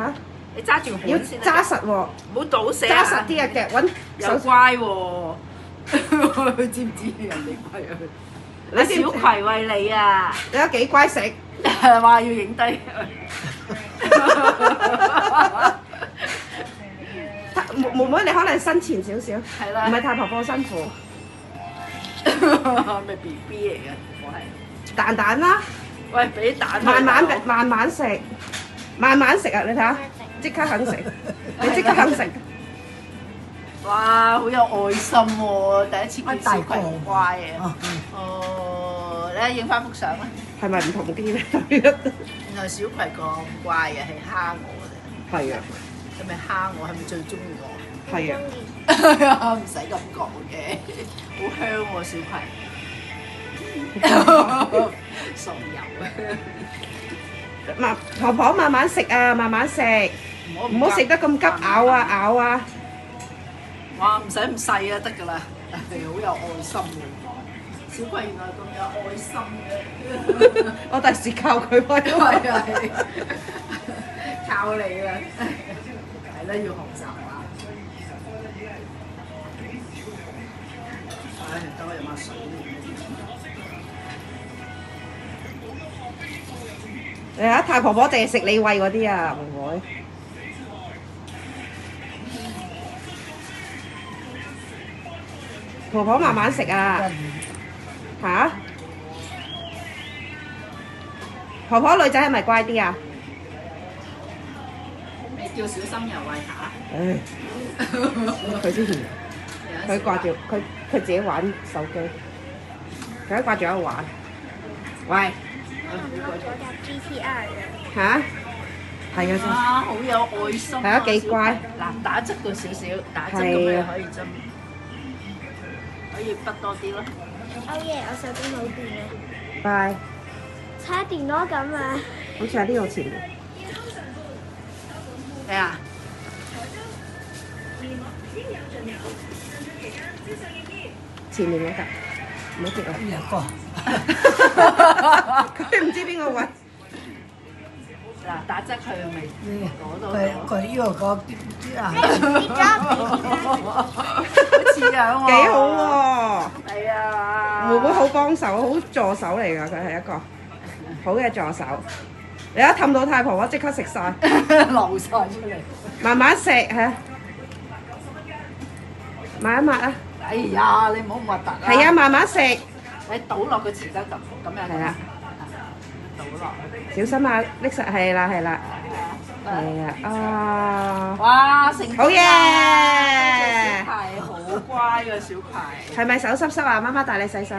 下，你揸住個要盤先揸實喎，唔好倒瀉揸實啲啊，夾揾有乖喎，佢知唔知人哋乖啊？你小葵喂你啊！你有幾乖食？話要影低。妹妹你可能身前少少，係啦唔係太婆婆辛苦。咪 B B 嚟嘅，我係。蛋蛋啦，喂，俾蛋佢慢慢大佬慢慢食，慢慢食啊！你睇下，即刻肯食，你即刻肯食。哇，好有愛心喎！第一次見小葵咁乖啊！嗯哦，你睇影翻幅相啦。係咪唔同啲咧？原來小葵咁乖嘅，係蝦我嘅。係啊，係咪蝦我？係咪最中意我？係啊，係啊，唔使咁講嘅，好香喎小葵。傻油啊！婆婆慢慢食啊，慢慢食，唔好食得咁急，咬啊咬啊！哇，唔使咁細啊，得㗎啦，係好有愛心嘅。小葵原來咁有愛心嘅。我第時教佢威。係啊，係靠你啦，係啦，要學習啊！唉，等我飲下水。你睇太婆婆淨係食你餵嗰啲啊，妹妹。婆婆慢慢食啊！嚇？婆婆女仔係咪乖啲啊？你叫小心又餵下。唉，佢之前佢掛住佢自己玩手機，佢喺掛住喺度玩。喂，嗰架 GTR 嘅。嚇？係啊，哇，好有愛心啊！係啊幾乖嗱，打側佢少少，打側咁你可以針，可以筆多啲咯。Oh yeah，我手機冇電啊，拜，叉電咯咁啊！好似喺呢度前面。咩啊？前面嗰架，唔好接啊！邊個？佢唔知邊個位。嗱，打側佢咪呢嗰度佢呢個個啲啊，好似樣喎。幾好喎！係啊，妹妹好幫手，好助手嚟㗎，佢係一個好嘅助手。你一氹到太婆婆即刻食晒，流晒出嚟。慢慢食嚇，抹一抹啊！哎呀，你唔好咁核突啊！係啊，慢慢食，你倒落個匙羹咁樣。係啊，倒落。小心啊！拎實係啦係啦，係啊啊！哇，成功好嘢小葵好乖嘅小葵。係咪手濕濕啊？媽媽帶你洗手。